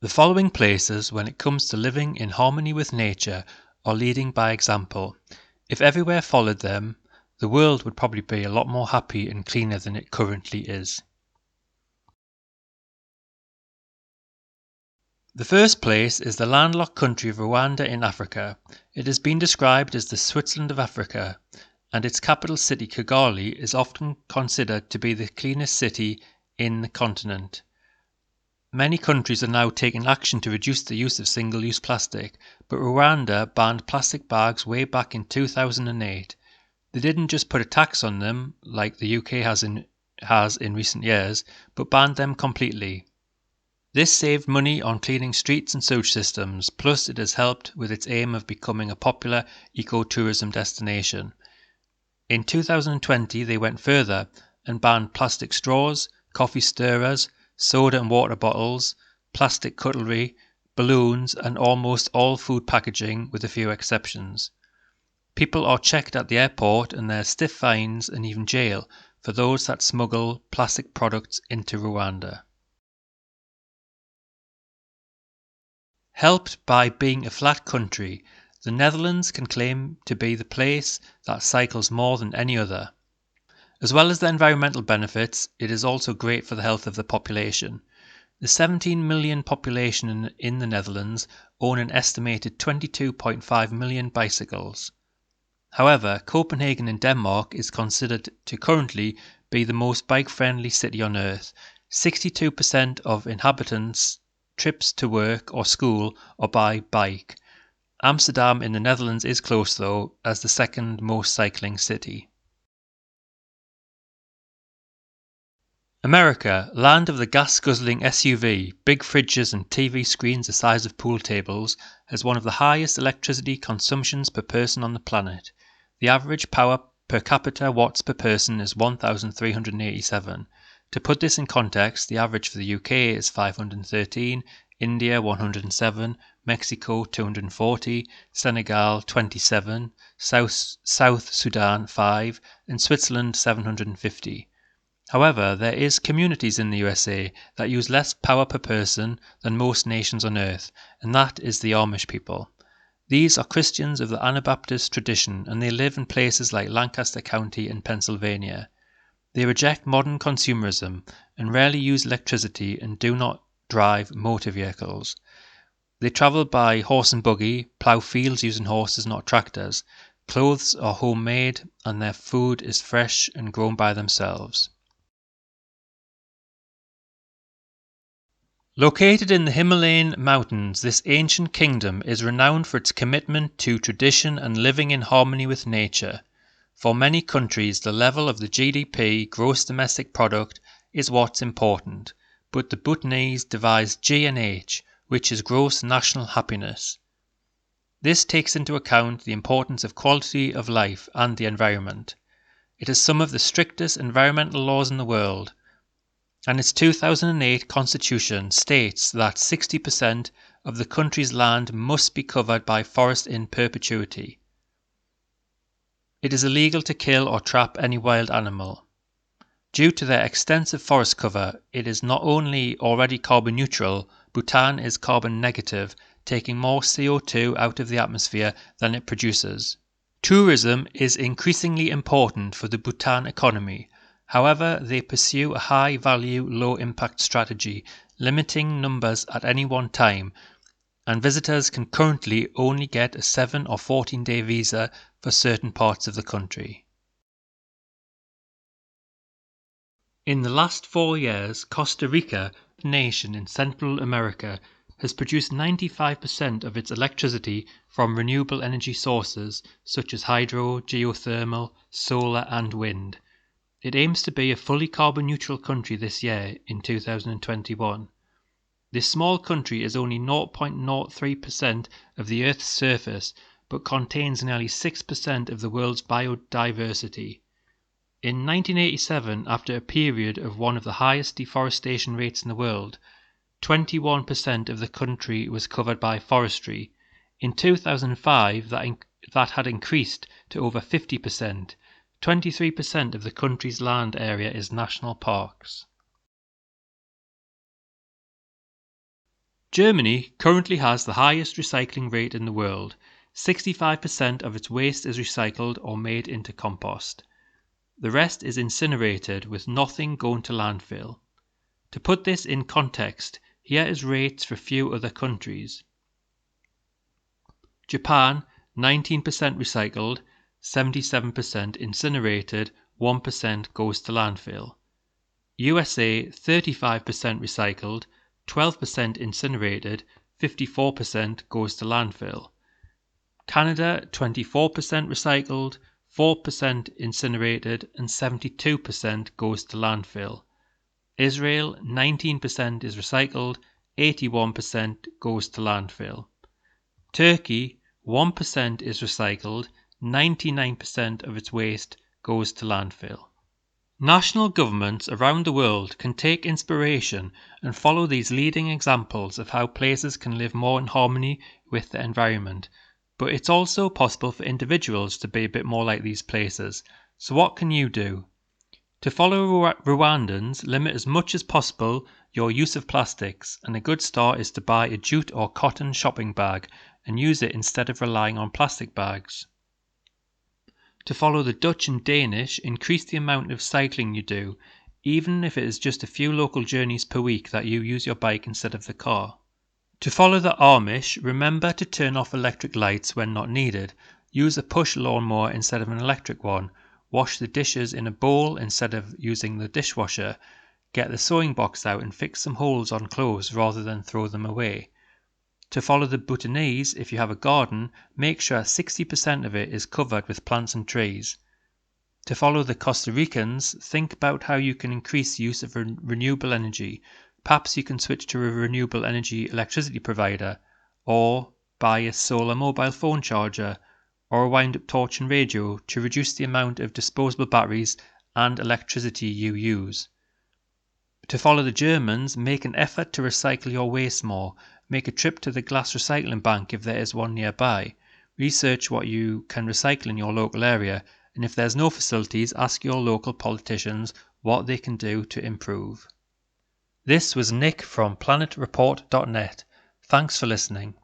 The following places, when it comes to living in harmony with nature, are leading by example. If everywhere followed them, the world would probably be a lot more happy and cleaner than it currently is. The first place is the landlocked country of Rwanda in Africa. It has been described as the Switzerland of Africa, and its capital city Kigali is often considered to be the cleanest city in the continent. Many countries are now taking action to reduce the use of single-use plastic, but Rwanda banned plastic bags way back in 2008. They didn't just put a tax on them, like the UK has in recent years, but banned them completely. This saved money on cleaning streets and sewage systems, plus it has helped with its aim of becoming a popular ecotourism destination. In 2020 they went further and banned plastic straws, coffee stirrers, soda and water bottles, plastic cutlery, balloons and almost all food packaging with a few exceptions. People are checked at the airport and there are stiff fines and even jail for those that smuggle plastic products into Rwanda. Helped by being a flat country, the Netherlands can claim to be the place that cycles more than any other. As well as the environmental benefits, it is also great for the health of the population. The 17 million population in the Netherlands own an estimated 22.5 million bicycles. However, Copenhagen in Denmark is considered to currently be the most bike-friendly city on earth. 62% of inhabitants' trips to work or school are by bike. Amsterdam in the Netherlands is close though, as the second most cycling city. America, land of the gas-guzzling SUV, big fridges and TV screens the size of pool tables, has one of the highest electricity consumptions per person on the planet. The average power per capita watts per person is 1,387. To put this in context, the average for the UK is 513, India 107, Mexico 240, Senegal 27, South Sudan 5, and Switzerland 750. However, there is communities in the USA that use less power per person than most nations on earth, and that is the Amish people. These are Christians of the Anabaptist tradition, and they live in places like Lancaster County in Pennsylvania. They reject modern consumerism and rarely use electricity and do not drive motor vehicles. They travel by horse and buggy, plough fields using horses, not tractors. Clothes are homemade, and their food is fresh and grown by themselves. Located in the Himalayan mountains, this ancient kingdom is renowned for its commitment to tradition and living in harmony with nature. For many countries, the level of the GDP, gross domestic product, is what's important, but the Bhutanese devised G&H, which is gross national happiness. This takes into account the importance of quality of life and the environment. It has some of the strictest environmental laws in the world, and its 2008 constitution states that 60% of the country's land must be covered by forest in perpetuity. It is illegal to kill or trap any wild animal. Due to their extensive forest cover, it is not only already carbon neutral, Bhutan is carbon negative, taking more CO2 out of the atmosphere than it produces. Tourism is increasingly important for the Bhutan economy. However, they pursue a high-value, low-impact strategy, limiting numbers at any one time, and visitors can currently only get a 7 or 14-day visa for certain parts of the country. In the last 4 years, Costa Rica, a nation in Central America, has produced 95% of its electricity from renewable energy sources such as hydro, geothermal, solar and wind. It aims to be a fully carbon neutral country this year in 2021. This small country is only 0.03% of the Earth's surface, but contains nearly 6% of the world's biodiversity. In 1987, after a period of one of the highest deforestation rates in the world, 21% of the country was covered by forestry. In 2005, that had increased to over 50%. 23% of the country's land area is national parks. Germany currently has the highest recycling rate in the world. 65% of its waste is recycled or made into compost. The rest is incinerated with nothing going to landfill. To put this in context, here is rates for a few other countries. Japan, 19% recycled, 77% incinerated, 1% goes to landfill. USA, 35% recycled, 12% incinerated, 54% goes to landfill. Canada, 24% recycled, 4% incinerated, and 72% goes to landfill. Israel, 19% is recycled, 81% goes to landfill. Turkey, 1% is recycled, 99% of its waste goes to landfill. National governments around the world can take inspiration and follow these leading examples of how places can live more in harmony with the environment. But it's also possible for individuals to be a bit more like these places. So what can you do? To follow Rwandans, limit as much as possible your use of plastics, and a good start is to buy a jute or cotton shopping bag and use it instead of relying on plastic bags. To follow the Dutch and Danish, increase the amount of cycling you do, even if it is just a few local journeys per week that you use your bike instead of the car. To follow the Amish, remember to turn off electric lights when not needed, use a push lawnmower instead of an electric one, wash the dishes in a bowl instead of using the dishwasher, get the sewing box out and fix some holes on clothes rather than throw them away. To follow the Bhutanese, if you have a garden, make sure 60% of it is covered with plants and trees. To follow the Costa Ricans, think about how you can increase the use of renewable energy. Perhaps you can switch to a renewable energy electricity provider, or buy a solar mobile phone charger, or a wind-up torch and radio to reduce the amount of disposable batteries and electricity you use. To follow the Germans, make an effort to recycle your waste more. Make a trip to the glass recycling bank if there is one nearby. Research what you can recycle in your local area, and if there's no facilities, ask your local politicians what they can do to improve. This was Nick from PlanetReport.net. Thanks for listening.